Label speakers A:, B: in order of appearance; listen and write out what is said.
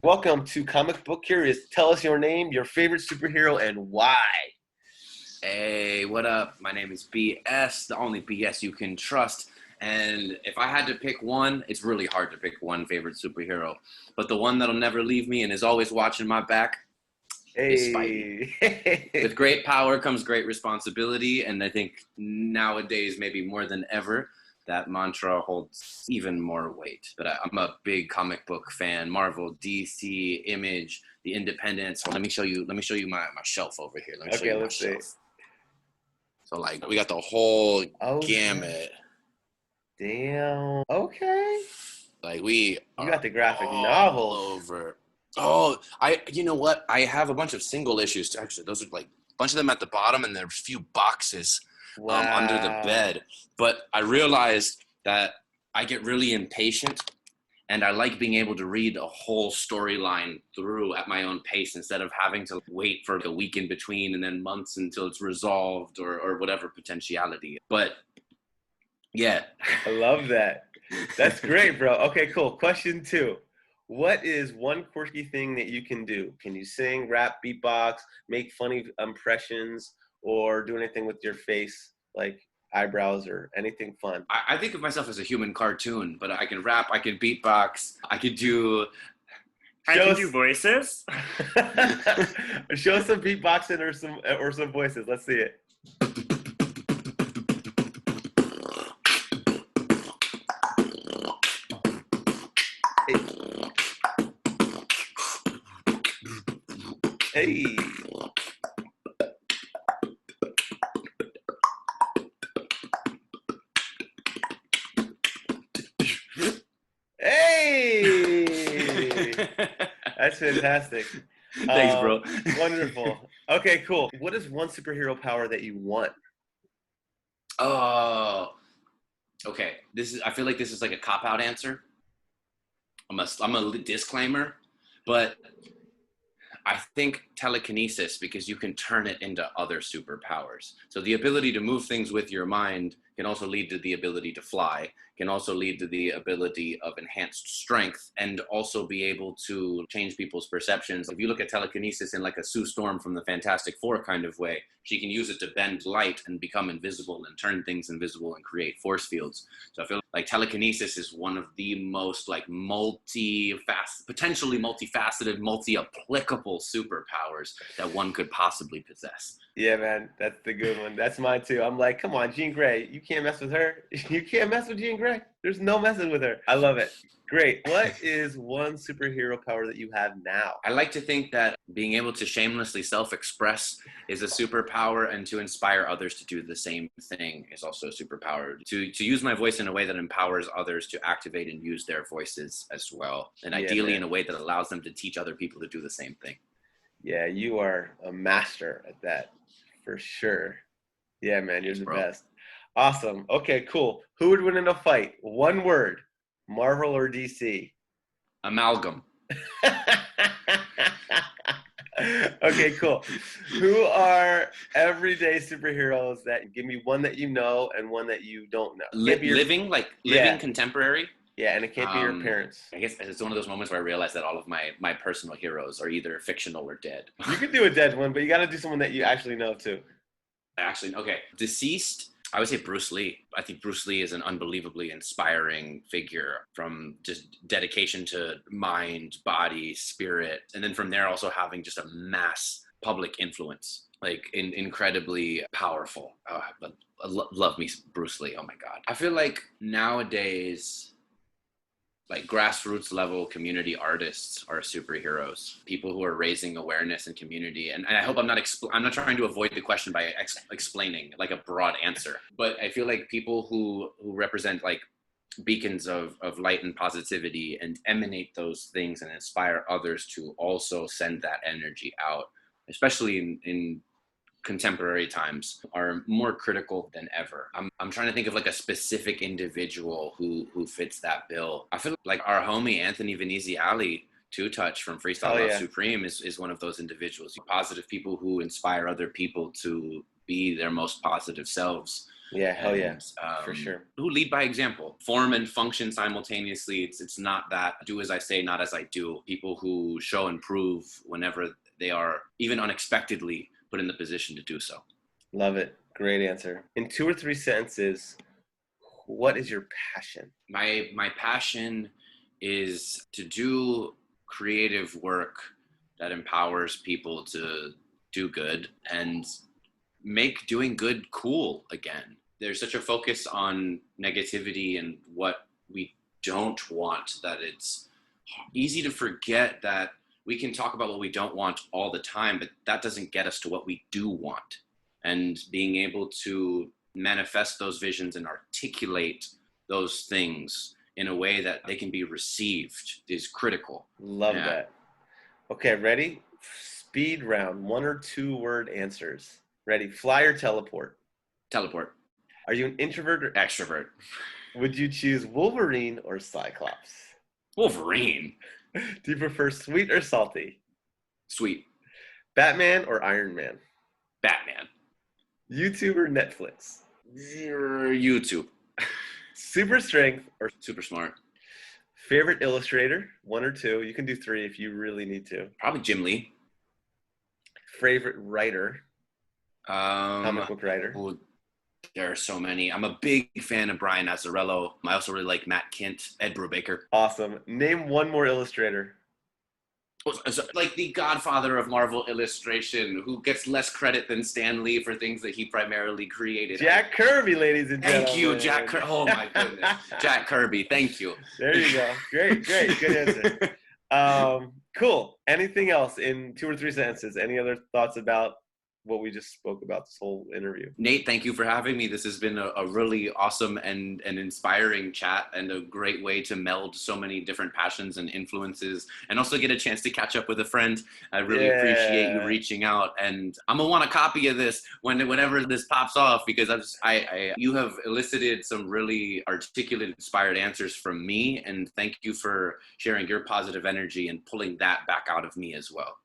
A: Welcome to Comic Book Curious. Tell us your name, your favorite superhero, and why.
B: Hey, what up? My name is BS, the only BS you can trust. And if I had to pick one, it's really hard to pick one favorite superhero. But the one that'll never leave me and is always watching my back is Spidey. With great power comes great responsibility. And I think nowadays, maybe more than ever, that mantra holds even more weight. But I'm a big comic book fan. Marvel, DC, Image, the Independents. Let me show you my shelf over here. Let me show you my shelf. See. So like we got the whole gamut.
A: Damn. Okay.
B: Like you
A: got the graphic novel
B: over. Oh, you know what? I have a bunch of single issues too. Actually, those are like a bunch of them at the bottom, and there's a few boxes under the bed. But I realized that I get really impatient, and I like being able to read a whole storyline through at my own pace instead of having to wait for a week in between and then months until it's resolved or whatever potentiality. But yeah.
A: I love that. That's great, bro. Okay, cool. Question 2. What is one quirky thing that you can do? Can you sing, rap, beatbox, make funny impressions, or do anything with your face, like eyebrows or anything fun?
B: I think of myself as a human cartoon, but I can rap, I can beatbox, I can do
C: voices.
A: Show some beatboxing or some voices. Let's see it. Hey. Hey! That's fantastic.
B: Thanks, bro.
A: Wonderful. Okay, cool. What is one superhero power that you want?
B: Oh, okay. I feel like this is like a cop-out answer. I'm a disclaimer, but I think telekinesis, because you can turn it into other superpowers. So the ability to move things with your mind can also lead to the ability to fly, can also lead to the ability of enhanced strength, and also be able to change people's perceptions. If you look at telekinesis in like a Sue Storm from the Fantastic Four kind of way, she can use it to bend light and become invisible and turn things invisible and create force fields. So I feel like telekinesis is one of the most like potentially multifaceted, multi-applicable superpowers that one could possibly possess.
A: Yeah, man, that's the good one. That's mine too. I'm like, come on, Jean Grey. You can't mess with her. You can't mess with Jean Grey. There's no messing with her. I love it. Great. What is one superhero power that you have now?
B: I like to think that being able to shamelessly self-express is a superpower, and to inspire others to do the same thing is also a superpower. To use my voice in a way that empowers others to activate and use their voices as well, and ideally in a way that allows them to teach other people to do the same thing.
A: Yeah, you are a master at that, for sure. Yeah, man, you're the best. Awesome. Okay, cool. Who would win in a fight? One word. Marvel or DC?
B: Amalgam.
A: Okay, cool. Who are everyday superheroes that give me one that you know and one that you don't know?
B: Living contemporary?
A: Yeah, and it can't be your parents.
B: I guess it's one of those moments where I realize that all of my personal heroes are either fictional or dead.
A: You could do a dead one, but you got to do someone that you actually know too.
B: Actually, okay. Deceased, I would say Bruce Lee. I think Bruce Lee is an unbelievably inspiring figure, from just dedication to mind, body, spirit. And then from there also having just a mass public influence, like incredibly powerful. But I love me Bruce Lee. Oh my God. I feel like nowadays, like grassroots level community artists are superheroes, people who are raising awareness and community. And I hope I'm not trying to avoid the question by explaining like a broad answer, but I feel like people who represent like beacons of light and positivity and emanate those things and inspire others to also send that energy out, especially in contemporary times, are more critical than ever. I'm trying to think of like a specific individual who fits that bill. I feel like our homie Anthony Veneziali, Two Touch from Freestyle Love Supreme, is one of those individuals. Positive people who inspire other people to be their most positive selves.
A: Yeah, hell yeah,
B: and
A: for sure.
B: who lead by example, form and function simultaneously. It's not that do as I say, not as I do. People who show and prove whenever they are even unexpectedly put in the position to do so.
A: Love it. Great answer. In 2 or 3 sentences, what is your passion?
B: My passion is to do creative work that empowers people to do good and make doing good cool again. There's such a focus on negativity and what we don't want that it's easy to forget that we can talk about what we don't want all the time, but that doesn't get us to what we do want. And being able to manifest those visions and articulate those things in a way that they can be received is critical.
A: Love that. Okay, ready? Speed round, 1 or 2 word answers. Ready? Fly or teleport?
B: Teleport.
A: Are you an introvert or
B: Extrovert.
A: would you choose Wolverine or Cyclops?
B: Wolverine.
A: Do you prefer sweet or salty?
B: Sweet.
A: Batman or Iron Man?
B: Batman.
A: YouTube or Netflix?
B: YouTube.
A: Super strength or
B: Super smart.
A: favorite illustrator? 1 or 2. You can do 3 if you really need to.
B: Probably Jim Lee.
A: Favorite writer? Comic book writer?
B: Well, there are so many. I'm a big fan of Brian Azzarello. I also really like Matt Kint, Ed Brubaker.
A: Awesome. Name 1 more illustrator.
B: Like the godfather of Marvel illustration, who gets less credit than Stan Lee for things that he primarily created.
A: Jack Kirby, ladies and gentlemen.
B: Thank you, Jack Kirby. Oh my goodness. Jack Kirby, thank you.
A: There you go. Great. Good answer. Cool. Anything else in 2 or 3 sentences? Any other thoughts about what we just spoke about this whole interview?
B: Nate, thank you for having me. This has been a really awesome and inspiring chat, and a great way to meld so many different passions and influences, and also get a chance to catch up with a friend. I really appreciate you reaching out, and I'm gonna want a copy of this whenever this pops off, because you have elicited some really articulate, inspired answers from me, and thank you for sharing your positive energy and pulling that back out of me as well.